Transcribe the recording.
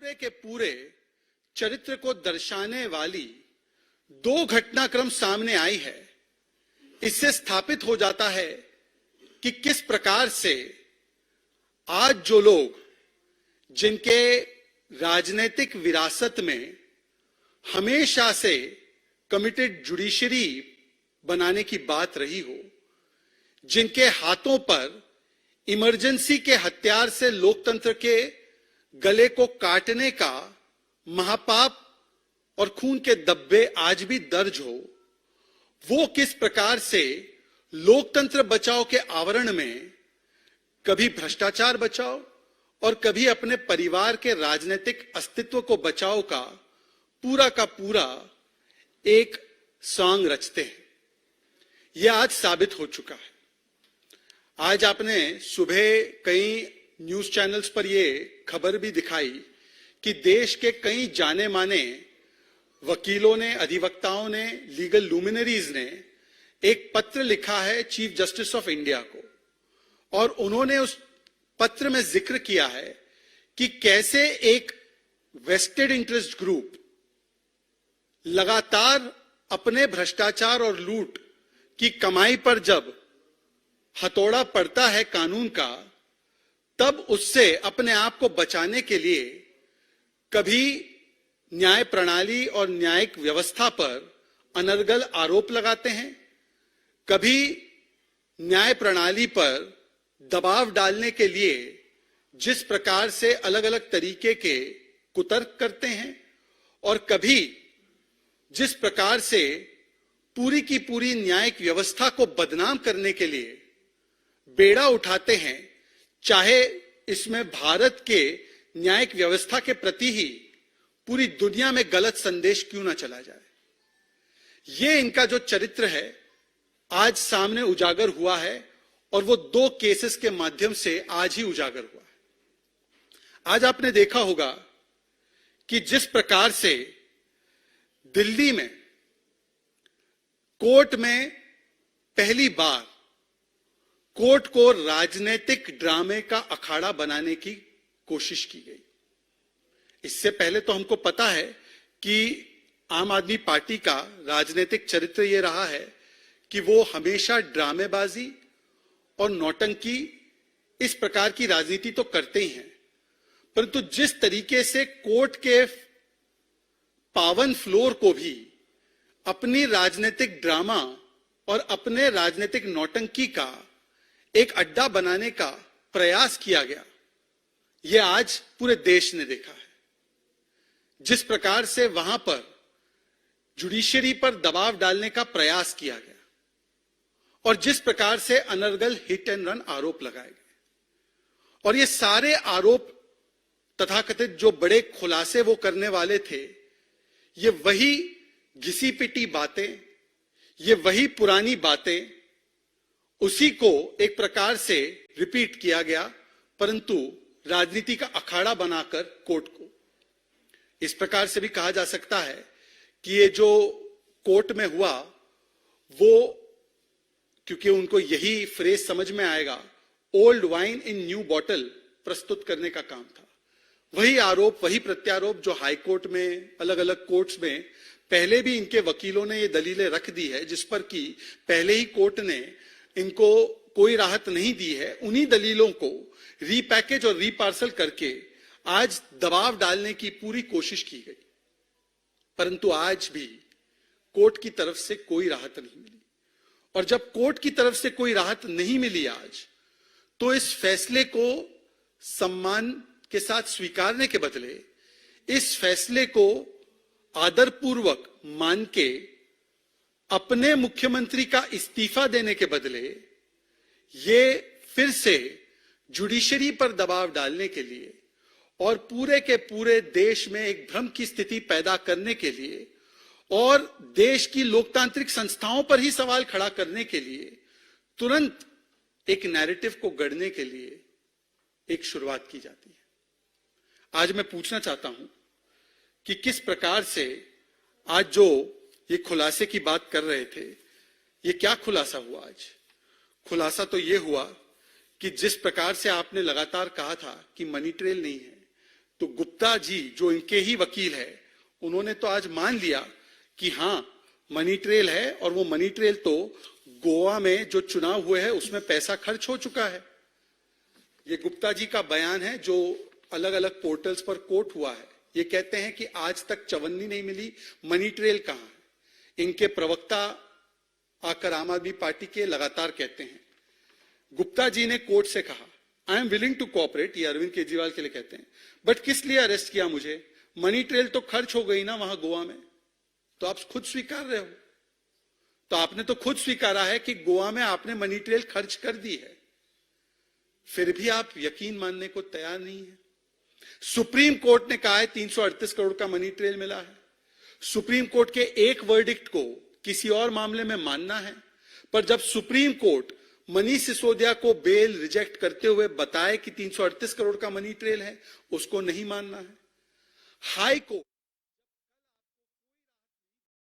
पूरे के पूरे चरित्र को दर्शाने वाली दो घटनाक्रम सामने आई है। इससे स्थापित हो जाता है कि किस प्रकार से आज जो लोग जिनके राजनीतिक विरासत में हमेशा से कमिटेड जुडिशरी बनाने की बात रही हो, जिनके हाथों पर इमरजेंसी के हथियार से लोकतंत्र के गले को काटने का महापाप और खून के धब्बे आज भी दर्ज हो, वो किस प्रकार से लोकतंत्र बचाओ के आवरण में कभी भ्रष्टाचार बचाओ और कभी अपने परिवार के राजनीतिक अस्तित्व को बचाओ का पूरा एक सॉन्ग रचते हैं। यह आज साबित हो चुका है। आज आपने सुबह कई न्यूज चैनल्स पर यह खबर भी दिखाई कि देश के कई जाने माने वकीलों ने, अधिवक्ताओं ने, लीगल लुमिनरीज ने एक पत्र लिखा है चीफ जस्टिस ऑफ इंडिया को, और उन्होंने उस पत्र में जिक्र किया है कि कैसे एक वेस्टेड इंटरेस्ट ग्रुप लगातार अपने भ्रष्टाचार और लूट की कमाई पर जब हथौड़ा पड़ता है कानून का, तब उससे अपने आप को बचाने के लिए कभी न्याय प्रणाली और न्यायिक व्यवस्था पर अनर्गल आरोप लगाते हैं, कभी न्याय प्रणाली पर दबाव डालने के लिए जिस प्रकार से अलग अलग तरीके के कुतर्क करते हैं, और कभी जिस प्रकार से पूरी की पूरी न्यायिक व्यवस्था को बदनाम करने के लिए बेड़ा उठाते हैं, चाहे इसमें भारत के न्यायिक व्यवस्था के प्रति ही पूरी दुनिया में गलत संदेश क्यों ना चला जाए। ये इनका जो चरित्र है आज सामने उजागर हुआ है, और वो दो केसेस के माध्यम से आज ही उजागर हुआ है। आज आपने देखा होगा कि जिस प्रकार से दिल्ली में कोर्ट में पहली बार कोर्ट को राजनीतिक ड्रामे का अखाड़ा बनाने की कोशिश की गई। इससे पहले तो हमको पता है कि आम आदमी पार्टी का राजनीतिक चरित्र यह रहा है कि वो हमेशा ड्रामेबाजी और नौटंकी इस प्रकार की राजनीति तो करते ही हैं, परंतु जिस तरीके से कोर्ट के पावन फ्लोर को भी अपनी राजनीतिक ड्रामा और अपने राजनीतिक नौटंकी का एक अड्डा बनाने का प्रयास किया गया, यह आज पूरे देश ने देखा है। जिस प्रकार से वहां पर जुडिशरी पर दबाव डालने का प्रयास किया गया और जिस प्रकार से अनर्गल हिट एंड रन आरोप लगाए गए, और ये सारे आरोप तथाकथित जो बड़े खुलासे वो करने वाले थे, ये वही घिसी पिटी बातें, ये वही पुरानी बातें, उसी को एक प्रकार से रिपीट किया गया, परंतु राजनीति का अखाड़ा बनाकर कोर्ट को। इस प्रकार से भी कहा जा सकता है कि ये जो कोर्ट में हुआ वो, क्योंकि उनको यही फ्रेज समझ में आएगा, old wine in new bottle प्रस्तुत करने का काम था। वही आरोप, वही प्रत्यारोप जो हाई कोर्ट में, अलग अलग कोर्ट्स में पहले भी इनके वकीलों ने ये दलीलें रख दी है, जिस पर कि पहले ही कोर्ट ने इनको कोई राहत नहीं दी है, उन्हीं दलीलों को रीपैकेज और रीपार्सल करके आज दबाव डालने की पूरी कोशिश की गई, परंतु आज भी कोर्ट की तरफ से कोई राहत नहीं मिली। और जब कोर्ट की तरफ से कोई राहत नहीं मिली आज, तो इस फैसले को सम्मान के साथ स्वीकारने के बदले, इस फैसले को आदरपूर्वक मान के अपने मुख्यमंत्री का इस्तीफा देने के बदले, ये फिर से जुडिशरी पर दबाव डालने के लिए और पूरे के पूरे देश में एक भ्रम की स्थिति पैदा करने के लिए और देश की लोकतांत्रिक संस्थाओं पर ही सवाल खड़ा करने के लिए तुरंत एक नैरेटिव को गढ़ने के लिए एक शुरुआत की जाती है। आज मैं पूछना चाहता हूं कि किस प्रकार से आज जो ये खुलासे की बात कर रहे थे, ये क्या खुलासा हुआ आज? खुलासा तो ये हुआ कि जिस प्रकार से आपने लगातार कहा था कि मनी ट्रेल नहीं है, तो गुप्ता जी जो इनके ही वकील है, उन्होंने तो आज मान लिया कि हां मनी ट्रेल है, और वो मनी ट्रेल तो गोवा में जो चुनाव हुए हैं उसमें पैसा खर्च हो चुका है। ये गुप्ता जी का बयान है जो अलग अलग पोर्टल्स पर कोट हुआ है। ये कहते हैं कि आज तक चवन्नी नहीं मिली, मनी ट्रेल कहां है। इनके प्रवक्ता आकर आम आदमी पार्टी के लगातार कहते हैं। गुप्ता जी ने कोर्ट से कहा, I am willing to cooperate, ये अरविंद केजरीवाल के लिए कहते हैं, बट किस लिए अरेस्ट किया मुझे? मनी ट्रेल तो खर्च हो गई ना वहां गोवा में। तो आप खुद स्वीकार रहे हो, तो आपने तो खुद स्वीकारा है कि गोवा में आपने मनी ट्रेल खर्च कर दी है, फिर भी आप यकीन मानने को तैयार नहीं है। सुप्रीम कोर्ट ने कहा है 338 करोड़ का मनी ट्रेल मिला है। सुप्रीम कोर्ट के एक वर्डिक्ट को किसी और मामले में मानना है, पर जब सुप्रीम कोर्ट मनीष सिसोदिया को बेल रिजेक्ट करते हुए बताए कि 338 करोड़ का मनी ट्रेल है, उसको नहीं मानना है। High court